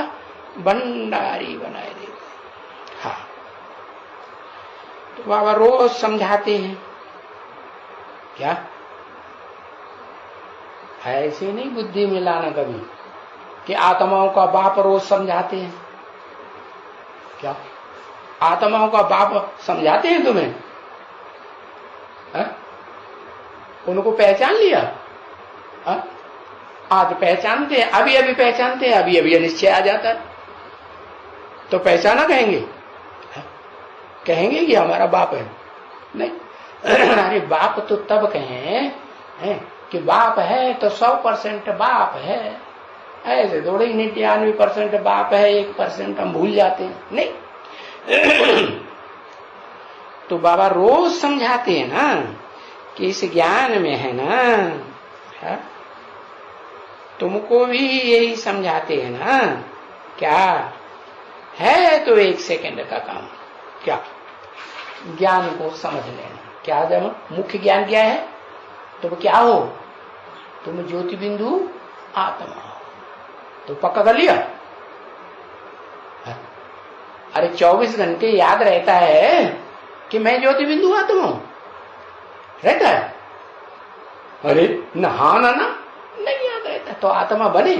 भंडारी बनाए देते हैं। हाँ, तो बाबा रोज समझाते हैं। क्या ऐसे नहीं बुद्धि में लाना कभी कि आत्माओं का बाप रोज समझाते हैं? क्या आत्माओं का बाप समझाते हैं तुम्हें? उनको पहचान लिया? आज पहचानते हैं, अभी अभी पहचानते हैं, अभी अभी निश्चय आ जाता है तो पहचाना कहेंगे? कहेंगे कि हमारा बाप है? नहीं। अरे बाप तो तब कहें कि बाप है तो 100% बाप है, ऐसे थोड़ी 99% बाप है, 1% हम भूल जाते हैं। नहीं। तो बाबा रोज समझाते हैं ना कि इस ज्ञान में है ना, है? तुमको भी यही समझाते हैं ना। क्या है? तो 1 सेकंड का काम। क्या? ज्ञान को समझ लेना। क्या जब मुख्य ज्ञान क्या है? तुम क्या हो? तुम ज्योति बिंदु आत्मा हो। तो पक्का कर लिया? अरे 24 घंटे याद रहता है कि मैं ज्योति बिंदु आत्मा हूं? रहता है? अरे नहाना ना नहीं याद रहता तो आत्मा बने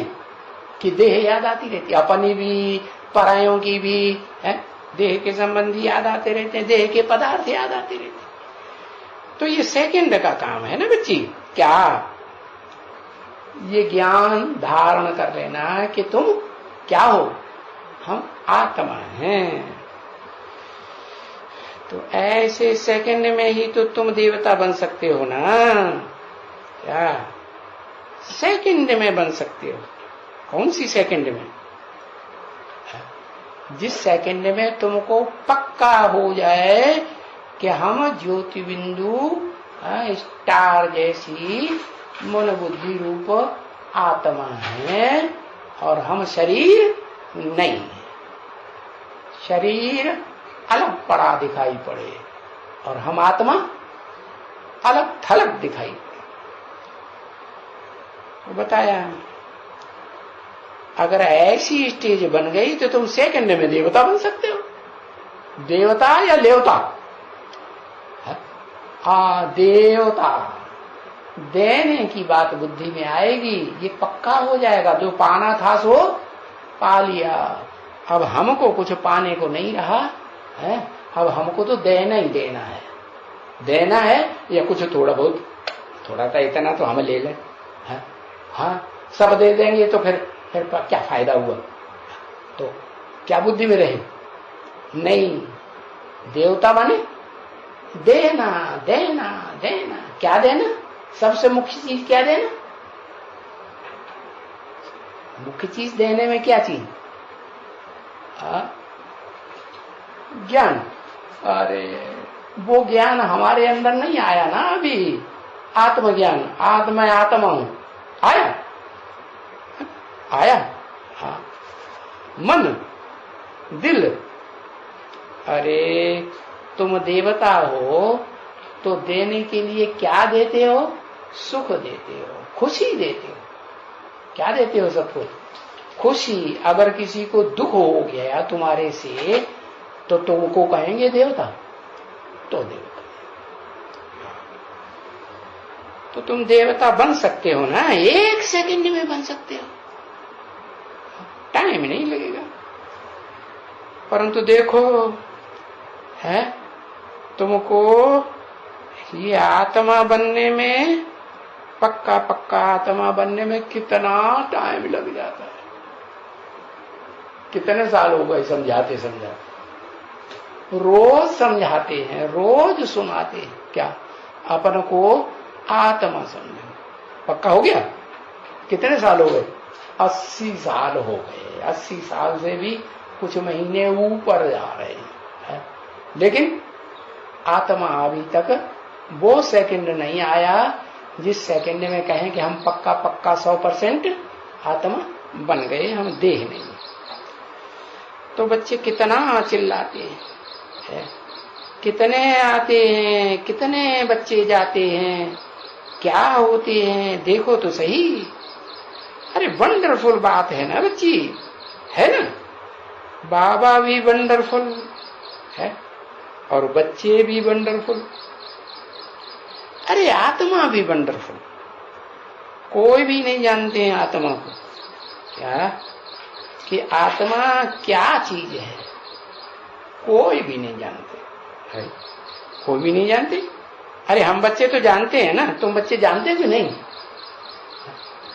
कि देह याद आती रहती, अपनी भी परायों की भी है, देह के संबंधी याद आते रहते हैं, देह के पदार्थ याद आते रहते हैं। तो ये सेकंड का काम है ना बच्ची। क्या ये ज्ञान धारण कर लेना कि तुम क्या हो? हम आत्मा हैं। तो ऐसे सेकंड में ही तो तुम देवता बन सकते हो ना। क्या सेकंड में बन सकते हो? कौन सी सेकंड में? जिस सेकंड में तुमको पक्का हो जाए कि हम ज्योति बिंदु स्टार जैसी मन बुद्धि रूप आत्मा है और हम शरीर नहीं है। शरीर अलग पड़ा दिखाई पड़े और हम आत्मा अलग थलग दिखाई पड़े। तो बताया अगर ऐसी स्टेज बन गई तो तुम सेकंड में देवता बन सकते हो। देवता या लेवता? देवता। देने की बात बुद्धि में आएगी, ये पक्का हो जाएगा। जो पाना था सो पा लिया। अब हमको कुछ पाने को नहीं रहा है, अब हमको तो देना ही देना है। देना है या कुछ थोड़ा बहुत, थोड़ा सा इतना तो हम ले लें। हाँ, सब दे देंगे तो फिर क्या फायदा हुआ? तो क्या बुद्धि में रहे? नहीं। देवता माने देना देना देना। क्या देना? सबसे मुख्य चीज क्या देना? मुख्य चीज देने में क्या चीज? ज्ञान, अरे वो ज्ञान हमारे अंदर नहीं आया ना अभी। आत्मज्ञान, आत्मा आत्मा हूं, आया आया। हाँ, मन, दिल, अरे तुम देवता हो तो देने के लिए क्या देते हो? सुख देते हो, खुशी देते हो। क्या देते हो? सब कुछ खुशी। अगर किसी को दुख हो गया तुम्हारे से तो तुमको कहेंगे देवता? तो देवता, तो तुम देवता बन सकते हो ना, 1 सेकंड में बन सकते हो, टाइम नहीं लगेगा। परंतु देखो है, तुमको ये आत्मा बनने में, पक्का पक्का आत्मा बनने में कितना टाइम लग जाता है। कितने साल हो गए समझाते समझाते, रोज समझाते हैं, रोज सुनाते हैं, क्या अपन को आत्मा समझो। पक्का हो गया? कितने साल हो गए? 80 साल हो गए। 80 साल से भी कुछ महीने ऊपर जा रहे हैं, लेकिन आत्मा अभी तक वो सेकंड नहीं आया जिस सेकंड में कहें कि हम पक्का पक्का 100% आत्मा बन गए, हम देह नहीं। तो बच्चे कितना चिल्लाते हैं, कितने आते हैं, कितने बच्चे जाते हैं, क्या होते हैं, देखो तो सही। अरे वंडरफुल बात है ना बच्ची, है ना? बाबा भी वंडरफुल है और बच्चे भी वंडरफुल, अरे आत्मा भी वंडरफुल। कोई भी नहीं जानते हैं आत्मा को, क्या कि आत्मा क्या चीज है, कोई भी नहीं जानते है, कोई भी नहीं जानते। अरे हम बच्चे तो जानते हैं ना, तुम बच्चे जानते कि नहीं?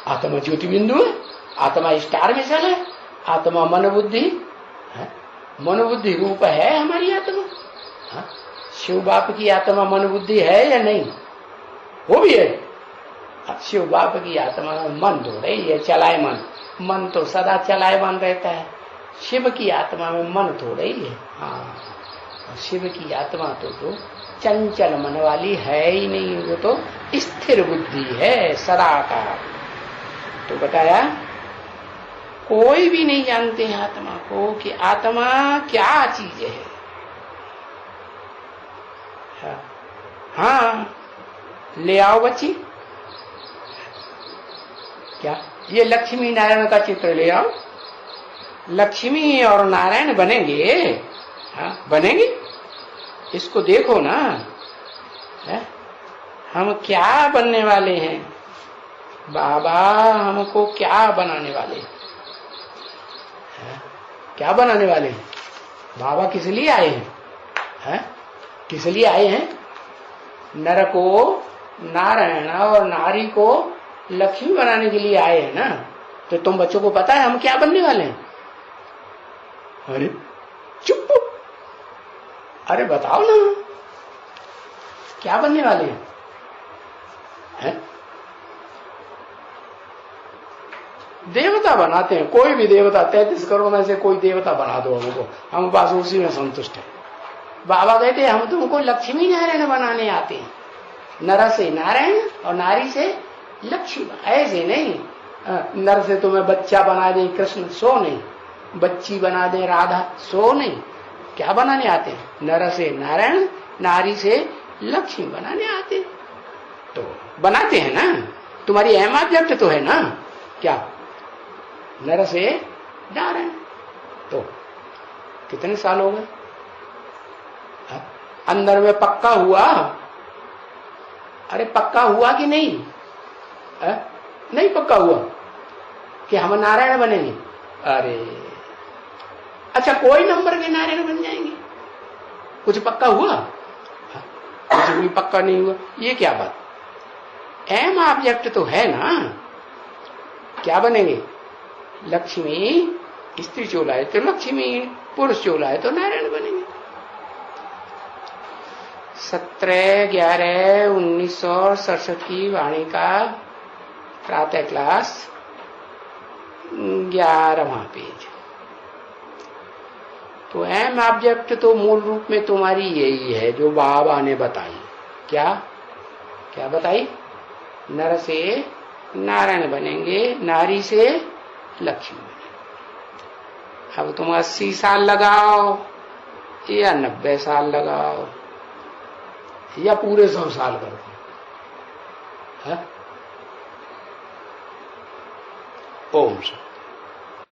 आत्मा ज्योति बिंदु है, आत्मा स्टार मिसल है, आत्मा मन बुद्धि है, मन बुद्धि रूप है हमारी आत्मा। शिव बाप की आत्मा मन बुद्धि है या नहीं? वो भी है। शिव बाप की आत्मा मन थोड़े ही है चलायमान, मन तो सदा चलायमान रहता है। शिव की आत्मा में मन थोड़े ही है। हाँ, शिव की आत्मा तो चंचल मन वाली है ही नहीं, वो तो स्थिर बुद्धि है सदा का। तो बताया कोई भी नहीं जानते हैं आत्मा को कि आत्मा क्या चीज है। हाँ, ले आओ बच्ची, क्या ये लक्ष्मी नारायण का चित्र ले आओ। लक्ष्मी और नारायण बनेंगे? हाँ बनेंगे, इसको देखो ना है? हम क्या बनने वाले हैं? बाबा हमको क्या बनाने वाले हैं? क्या बनाने वाले हैं? बाबा किस लिए आए हैं? किस लिए आए हैं? नर को नारायण और नारी को लक्ष्मी बनाने के लिए आए हैं ना। तो तुम बच्चों को पता है हम क्या बनने वाले हैं? अरे चुप, अरे बताओ ना क्या बनने वाले हैं? देवता बनाते हैं, कोई भी देवता, 33 करोड़ में से कोई देवता बना दो हमको, हम बस उसी में संतुष्ट है। बाबा कहते हैं हम तुमको लक्ष्मी नारायण बनाने आते हैं, नर से नारायण और नारी से लक्ष्मी। ऐसे नहीं नर से तुम्हें बच्चा बना दे कृष्ण, सो नहीं, बच्ची बना दे राधा, सो नहीं। क्या बनाने आते हैं? नर से नारायण, नारी से लक्ष्मी बनाने आते हैं। तो बनाते हैं ना, तुम्हारी अहम ऑब्जेक्ट तो है ना, क्या नर से नारायण। तो कितने साल हो गए? अंदर में पक्का हुआ? अरे पक्का हुआ कि नहीं? नहीं पक्का हुआ कि हम नारायण बनेंगे। अरे अच्छा, कोई नंबर के नारायण बन जाएंगे? कुछ पक्का हुआ? कुछ भी पक्का नहीं हुआ। ये क्या बात? एम ऑब्जेक्ट तो है ना। क्या बनेंगे? लक्ष्मी, स्त्री चोला है तो लक्ष्मी, पुरुष चोला है तो नारायण बनेंगे। 17/11/1967 की वाणी का प्रातः क्लास 11वां पेज। तो एम ऑब्जेक्ट तो मूल रूप में तुम्हारी यही है जो बाबा ने बताई। क्या क्या बताई? नर से नारायण बनेंगे, नारी से लक्ष्मी बनेंगे। अब तुम 80 साल लगाओ या 90 साल लगाओ या पूरे 100 साल कर दो। ओम शांति।